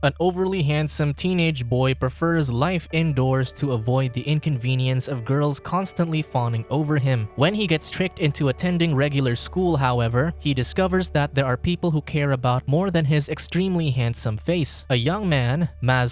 An overly handsome teenage boy prefers life indoors to avoid the inconvenience of girls constantly fawning over him. When he gets tricked into attending regular school, however, he discovers that there are people who care about more than his extremely handsome face. A young man,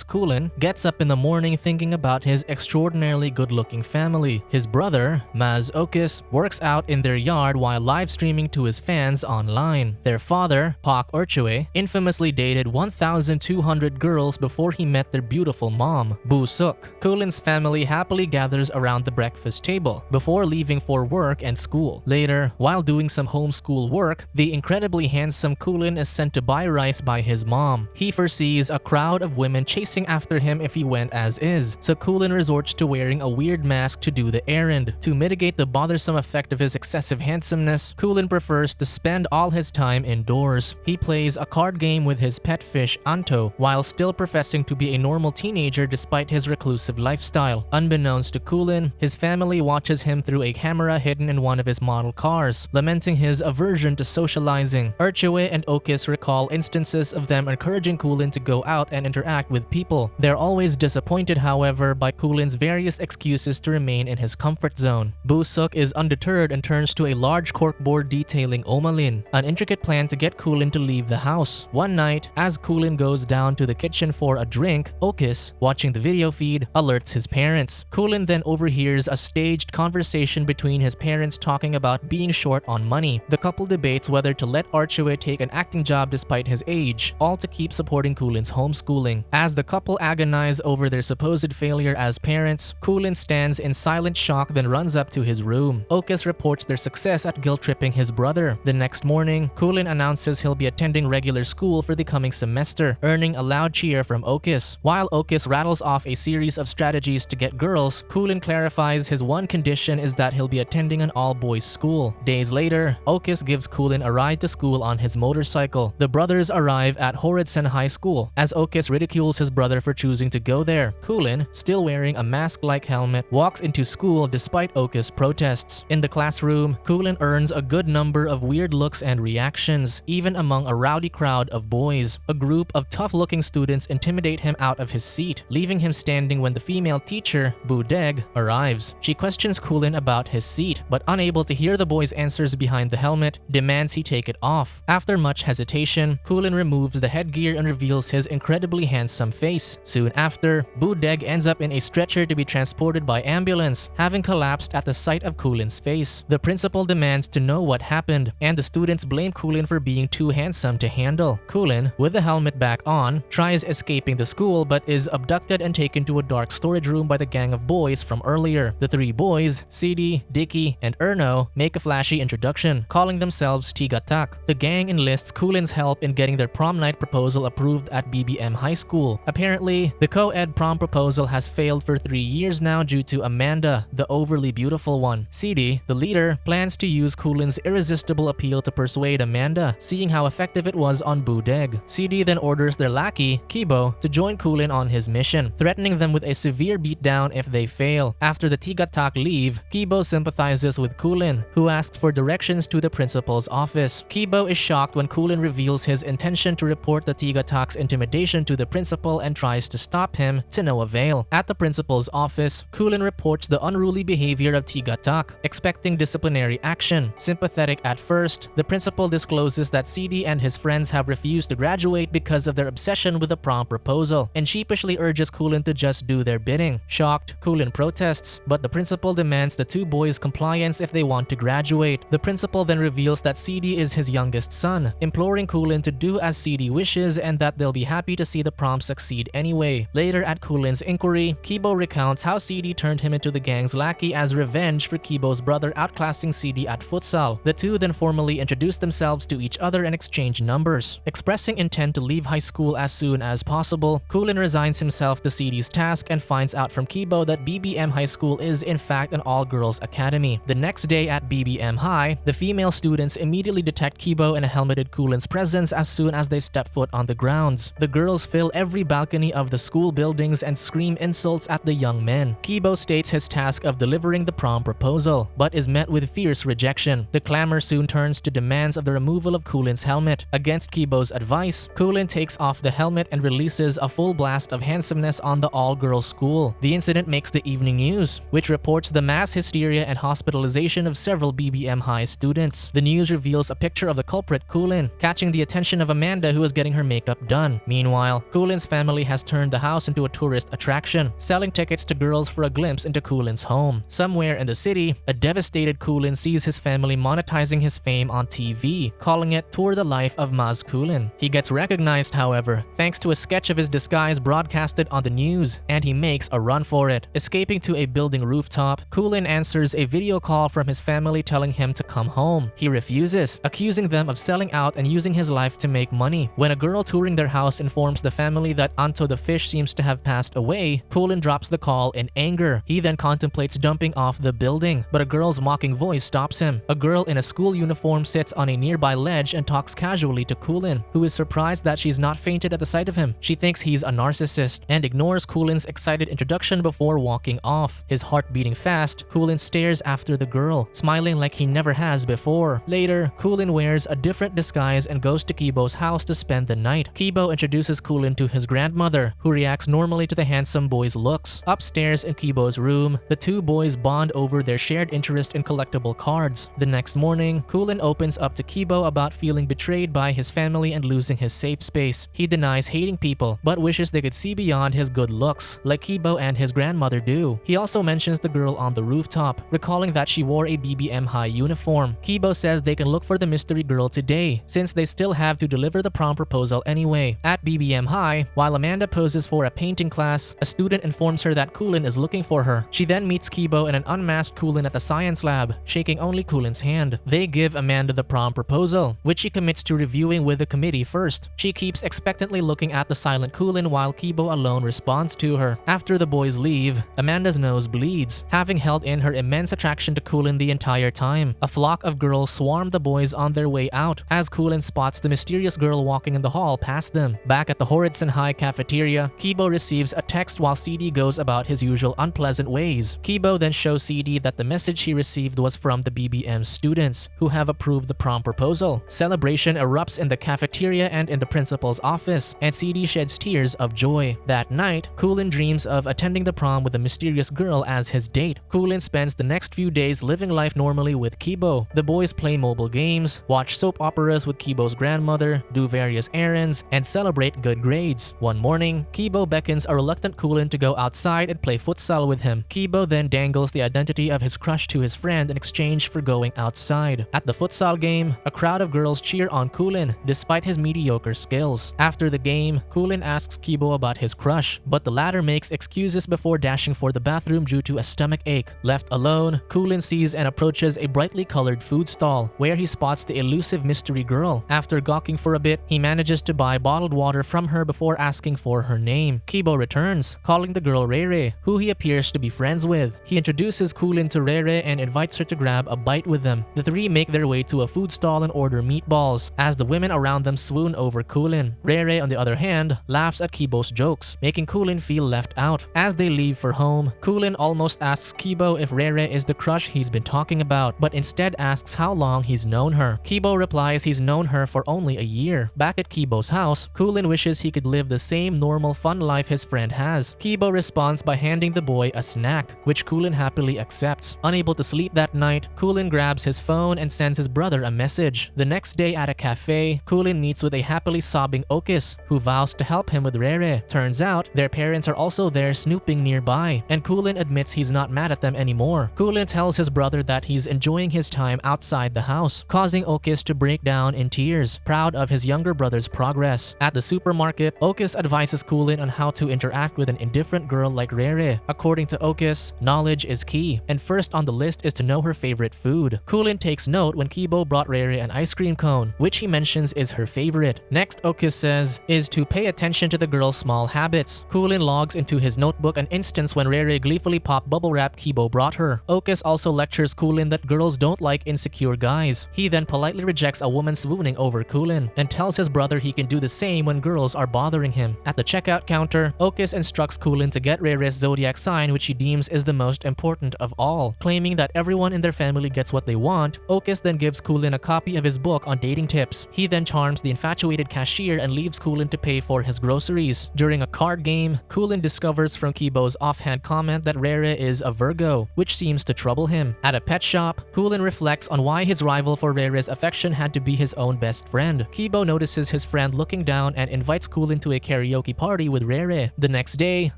Kulin, gets up in the morning thinking about his extraordinarily good-looking family. His brother, Okis, works out in their yard while live streaming to his fans online. Their father, Urchue, infamously dated 1,200 girls before he met their beautiful mom, Suk. Kulin's family happily gathers around the breakfast table before leaving for work and school. Later, while doing some homeschool work, the incredibly handsome Kulin is sent to buy rice by his mom. He foresees a crowd of women chasing after him if he went as is, so Kulin resorts to wearing a weird mask to do the errand. To mitigate the bothersome effect of his excessive handsomeness, Kulin prefers to spend all his time indoors. He plays a card game with his pet fish Anto, while still professing to be a normal teenager despite his reclusive lifestyle. Unbeknownst to Kulin, his family watches him through a camera hidden in one of his model cars, lamenting his aversion to socializing. Urchue and Okis recall instances of them encouraging Kulin to go out and interact with people. They're always disappointed, however, by Kulin's various excuses to remain in his comfort zone. Suk is undeterred and turns to a large corkboard detailing Omalin, an intricate plan to get Kulin to leave the house. One night, as Kulin goes down to the kitchen for a drink, Okis, watching the video feed, alerts his parents. Kulin then overhears a staged conversation between his parents talking about being short on money. The couple debates whether to let Urchue take an acting job despite his age, all to keep supporting Kulin's homeschooling. As the couple agonize over their supposed failure as parents, Kulin stands in silent shock, then runs up to his room. Okis reports their success at guilt-tripping his brother. The next morning, Kulin announces he'll be attending regular school for the coming semester, earning a loud cheer from Okis. While Okis rattles off a series of strategies to get girls, Kulin clarifies his one condition is that he'll be attending an all-boys school. Days later, Okis gives Kulin a ride to school on his motorcycle. The brothers arrive at Horidsen High School. As Okis ridicules his brother for choosing to go there, Kulin, still wearing a mask-like helmet, walks into school despite Okis' protests. In the classroom, Kulin earns a good number of weird looks and reactions, even among a rowdy crowd of boys. A group of tough-looking students intimidate him out of his seat, leaving him standing when the female teacher, Deg, arrives. She questions Kulin about his seat, but unable to hear the boy's answers behind the helmet, demands he take it off. After much hesitation, Kulin removes the headgear and reveals his incredibly handsome face. Soon after, Deg ends up in a stretcher to be transported by ambulance, having collapsed at the sight of Kulin's face. The principal demands to know what happened, and the students blame Kulin for being too handsome to handle. Kulin, with the helmet back on, tries escaping the school but is abducted and taken to a dark storage room by the gang of boys from earlier. The three boys, Sidi, Dicky, and Erno, make a flashy introduction, calling themselves Tigatak. The gang enlists Kulin's help in getting their prom night proposal approved at BBM High School. Apparently, the co-ed prom proposal has failed for 3 years now due to Amanda, the overly beautiful one. Sidi, the leader, plans to use Kulin's irresistible appeal to persuade Amanda, seeing how effective it was on Deg. Sidi then orders their lackey, Kibo, to join Kulin on his mission, threatening them with a severe beatdown if they fail. After the Tigatak leave, Kibo sympathizes with Kulin, who asks for directions to the principal's office. Kibo is shocked when Kulin reveals his intention to report the Tigatak's intimidation to the principal and tries to stop him, to no avail. At the principal's office, Kulin reports the unruly behavior of Tigatak, expecting disciplinary action. Sympathetic at first, the principal discloses that Sidi and his friends have refused to graduate because of their obsession with the prom proposal, and sheepishly urges Kulin to just do their bidding. Shocked, Kulin protests, but the principal demands the two boys' compliance if they want to graduate. The principal then reveals that Sidi is his youngest son, imploring Kulin to do as Sidi wishes and that they'll be happy to see the prom succeed anyway. Later at Kulin's inquiry, Kibo recounts how Sidi turned him into the gang's lackey as revenge for Kibo's brother outclassing Sidi at futsal. The two then formally introduce themselves to each other and exchange numbers. Expressing intent to leave high school as soon as possible, Kulin resigns himself to Sidi's task and finds out from Kibo that BBM High School is in fact an all-girls academy. The next day at BBM High, the female students immediately detect Kibo and a helmeted Kulin's presence as soon as they step foot on the grounds. The girls fill every balcony of the school buildings and scream insults at the young men. Kibo states his task of delivering the prom proposal, but is met with fierce rejection. The clamor soon turns to demands of the removal of Kulin's helmet. Against Kibo's advice, Kulin takes off the helmet helmet and releases a full blast of handsomeness on the all-girls school. The incident makes the evening news, which reports the mass hysteria and hospitalization of several BBM High students. The news reveals a picture of the culprit, Kulin, catching the attention of Amanda, who is getting her makeup done. Meanwhile, Kulin's family has turned the house into a tourist attraction, selling tickets to girls for a glimpse into Kulin's home. Somewhere in the city, a devastated Kulin sees his family monetizing his fame on TV, calling it Tour the Life of Maz Kulin. He gets recognized, however, thanks to a sketch of his disguise broadcasted on the news, and he makes a run for it. Escaping to a building rooftop, Kulin answers a video call from his family telling him to come home. He refuses, accusing them of selling out and using his life to make money. When a girl touring their house informs the family that Anto the fish seems to have passed away, Kulin drops the call in anger. He then contemplates jumping off the building, but a girl's mocking voice stops him. A girl in a school uniform sits on a nearby ledge and talks casually to Kulin, who is surprised that she's not fainted at the sight of him. She thinks he's a narcissist and ignores Kulin's excited introduction before walking off. His heart beating fast, Kulin stares after the girl, smiling like he never has before. Later, Kulin wears a different disguise and goes to Kibo's house to spend the night. Kibo introduces Kulin to his grandmother, who reacts normally to the handsome boy's looks. Upstairs in Kibo's room, the two boys bond over their shared interest in collectible cards. The next morning, Kulin opens up to Kibo about feeling betrayed by his family and losing his safe space. He denies hating people, but wishes they could see beyond his good looks, like Kibo and his grandmother do. He also mentions the girl on the rooftop, recalling that she wore a BBM High uniform. Kibo says they can look for the mystery girl today, since they still have to deliver the prom proposal anyway. At BBM High, while Amanda poses for a painting class, a student informs her that Kulin is looking for her. She then meets Kibo and an unmasked Kulin at the science lab, shaking only Kulin's hand. They give Amanda the prom proposal, which she commits to reviewing with the committee first. She keeps expectantly looking at the silent Kulin while Kibo alone responds to her. After the boys leave, Amanda's nose bleeds, having held in her immense attraction to Kulin the entire time. A flock of girls swarm the boys on their way out, as Kulin spots the mysterious girl walking in the hall past them. Back at the Horizon High cafeteria, Kibo receives a text while CD goes about his usual unpleasant ways. Kibo then shows CD that the message he received was from the BBM students, who have approved the prom proposal. Celebration erupts in the cafeteria and in the principal's office, and CD sheds tears of joy. That night, Kulin dreams of attending the prom with a mysterious girl as his date. Kulin spends the next few days living life normally with Kibo. The boys play mobile games, watch soap operas with Kibo's grandmother, do various errands, and celebrate good grades. One morning, Kibo beckons a reluctant Kulin to go outside and play futsal with him. Kibo then dangles the identity of his crush to his friend in exchange for going outside. At the futsal game, a crowd of girls cheer on Kulin despite his mediocre skills. After the game, Kulin asks Kibo about his crush, but the latter makes excuses before dashing for the bathroom due to a stomach ache. Left alone, Kulin sees and approaches a brightly colored food stall, where he spots the elusive mystery girl. After gawking for a bit, he manages to buy bottled water from her before asking for her name. Kibo returns, calling the girl Rere, who he appears to be friends with. He introduces Kulin to Rere and invites her to grab a bite with them. The three make their way to a food stall and order meatballs, as the women around them swoon over Kulin. Rere, on the other hand, laughs at Kibo's jokes, making Kulin feel left out. As they leave for home, Kulin almost asks Kibo if Rere is the crush he's been talking about, but instead asks how long he's known her. Kibo replies he's known her for only a year. Back at Kibo's house, Kulin wishes he could live the same normal fun life his friend has. Kibo responds by handing the boy a snack, which Kulin happily accepts. Unable to sleep that night, Kulin grabs his phone and sends his brother a message. The next day at a cafe, Kulin meets with a happily sobbing Okis, who vows to help him with Rere. Turns out, their parents are also there snooping nearby, and Kulin admits he's not mad at them anymore. Kulin tells his brother that he's enjoying his time outside the house, causing Okis to break down in tears, proud of his younger brother's progress. At the supermarket, Okis advises Kulin on how to interact with an indifferent girl like Rere. According to Okis, knowledge is key, and first on the list is to know her favorite food. Kulin takes note when Kibo brought Rere an ice cream cone, which he mentions is her favorite. Next, Okis says, is to pay attention to the girl's small habits. Kulin logs into his notebook an instance when Rere gleefully popped bubble wrap Kibo brought her. Okis also lectures Kulin that girls don't like insecure guys. He then politely rejects a woman swooning over Kulin, and tells his brother he can do the same when girls are bothering him. At the checkout counter, Okis instructs Kulin to get Rere's zodiac sign, which he deems is the most important of all. Claiming that everyone in their family gets what they want, Okis then gives Kulin a copy of his book on dating tips. He then charms the infatuated cashier and leaves Kulin to pay for his groceries. During a card game, Kulin discovers from Kibo's offhand comment that Rere is a Virgo, which seems to trouble him. At a pet shop, Kulin reflects on why his rival for Rere's affection had to be his own best friend. Kibo notices his friend looking down and invites Kulin to a karaoke party with Rere. The next day,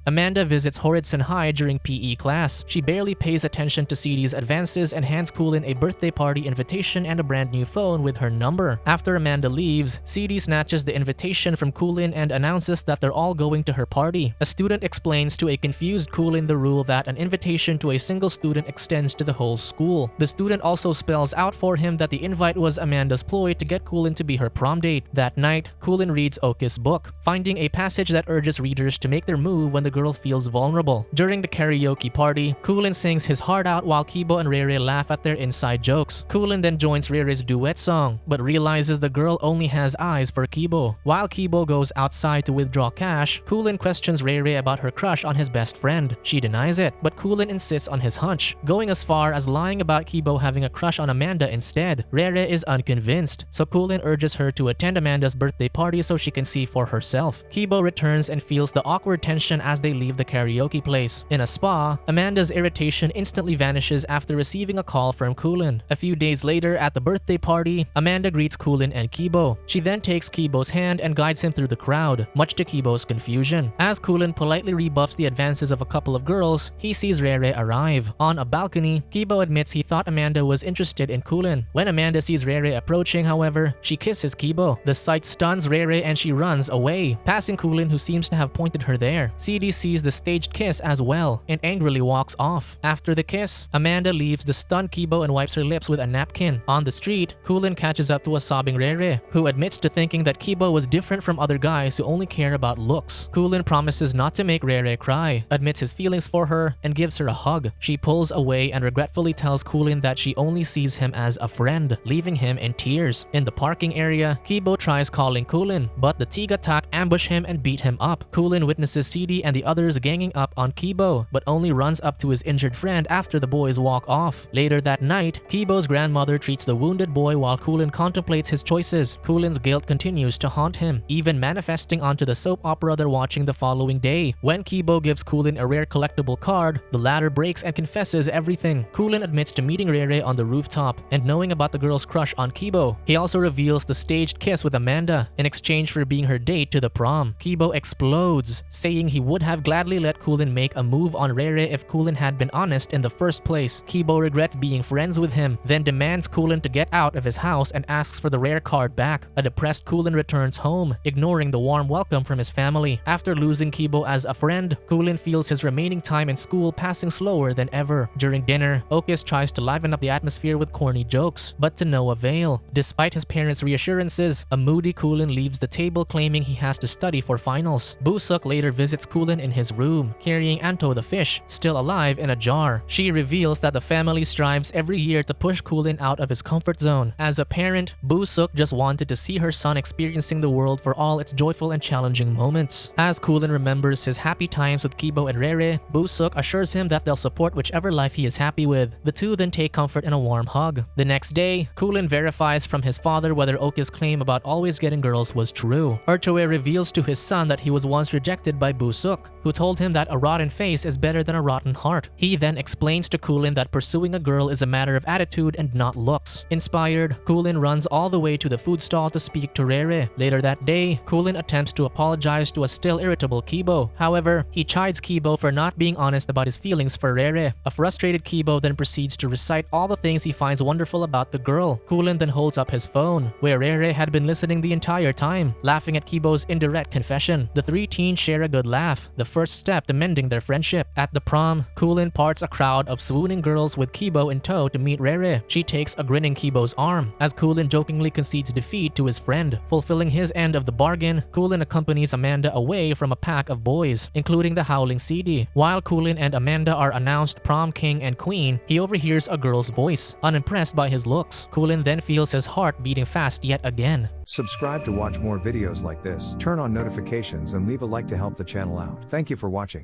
Amanda visits Horidson High during PE class. She barely pays attention to CD's advances and hands Kulin a birthday party invitation and a brand new phone with her number. After Amanda leaves, CD snatches the invitation from Kulin and announces that they're all going to her party. A student explains to a confused Kulin the rule that an invitation to a single student extends to the whole school. The student also spells out for him that the invite was Amanda's ploy to get Kulin to be her prom date. That night, Kulin reads Oki's book, finding a passage that urges readers to make their move when the girl feels vulnerable. During the karaoke party, Kulin sings his heart out while Kibo and Rere laugh at their inside jokes. Kulin then joins Rere's duet song, but realizes the girl only has eyes for Kibo. While Kibo goes outside to withdraw cash, Kulin questions Rere about her crush on his best friend. She denies it, but Kulin insists on his hunch, going as far as lying about Kibo having a crush on Amanda instead. Rere is unconvinced, so Kulin urges her to attend Amanda's birthday party so she can see for herself. Kibo returns and feels the awkward tension as they leave the karaoke place. In a spa, Amanda's irritation instantly vanishes after receiving a call from Kulin. A few days later at the birthday party, Amanda greets Kulin and Kibo. She then takes Kibo's hand and guides him through the crowd, much to Kibo's confusion. As Kulin politely rebuffs the advances of a couple of girls, he sees Rere arrive. On a balcony, Kibo admits he thought Amanda was interested in Kulin. When Amanda sees Rere approaching, however, she kisses Kibo. The sight stuns Rere and she runs away, passing Kulin, who seems to have pointed her there. CD sees the staged kiss as well and angrily walks off. After the kiss, Amanda leaves the stunned Kibo and wipes her lips with a napkin. On the street, Kulin catches up to a sobbing Rere, who admits to thinking that Kibo was different from other guys who only care about looks. Kulin promises not to make Rere cry, admits his feelings for her, and gives her a hug. She pulls away and regretfully tells Kulin that she only sees him as a friend, leaving him in tears. In the parking area, Kibo tries calling Kulin, but the Tigatak ambush him and beat him up. Kulin witnesses CD and the others ganging up on Kibo, but only runs up to his injured friend after the boys walk off. Later that night, Kibo's grandmother treats the wounded boy while Kulin contemplates his choices. Kulin's guilt continues to haunt him, even manifesting onto the soap opera they're watching the following day. When Kibo gives Kulin a rare collectible card, the latter breaks and confesses everything. Kulin admits to meeting Rere on the rooftop and knowing about the girl's crush on Kibo. He also reveals the staged kiss with Amanda in exchange for being her date to the prom. Kibo explodes, saying he would have gladly let Kulin make a move on Rere if Kulin had been honest in the first place. Kibo regrets being friends with him, then demands Kulin to get out of his house and asks for the rare card back. A depressed Kulin returns home, ignoring the warm welcome from his family. After losing Kibo as a friend, Kulin feels his remaining time in school passing slower than ever. During dinner, Okis tries to liven up the atmosphere with corny jokes, but to no avail. Despite his parents' reassurances, a moody Kulin leaves the table claiming he has to study for finals. Busuk later visits Kulin in his room, carrying Anto the fish, still alive in a jar. She reveals that the family strives every year to push Kulin out of his comfort zone. As a parent, Busuk just wanted to see her son experiencing the world for all its joyful and challenging moments. As Kulin remembers his happy times with Kibo and Rere, Busuk assures him that they'll support whichever life he is happy with. The two then take comfort in a warm hug. The next day, Kulin verifies from his father whether Okis' claim about always getting girls was true. Urtue reveals to his son that he was once rejected by Busuk, who told him that a rotten face is better than a rotten heart. He then explains to Kulin that pursuing a girl is a matter of attitude and not looks. Inspired, Kulin runs all the way to the food stall to speak to Rere. Later that day, Kulin attempts to apologize to a still irritable Kibo. However, he chides Kibo for not being honest about his feelings for Rere. A frustrated Kibo then proceeds to recite all the things he finds wonderful about the girl. Kulin then holds up his phone, where Rere had been listening the entire time, laughing at Kibo's indirect confession. The three teens share a good laugh, the first step to mending their friendship. At the prom, Kulin parts a crowd of swooning girls with Kibo in tow to meet Rere. She takes a grinning Kibo's arm, as Kulin jokingly concedes defeat to his friend. Fulfilling his end of the bargain, Kulin accompanies Amanda away from a pack of boys, including the howling CD. While Kulin and Amanda are announced prom king and queen, he overhears a girl's voice. Unimpressed by his looks, Kulin then feels his heart beating fast yet again. Subscribe to watch more videos like this, turn on notifications and leave a like to help the channel out. Thank you for watching.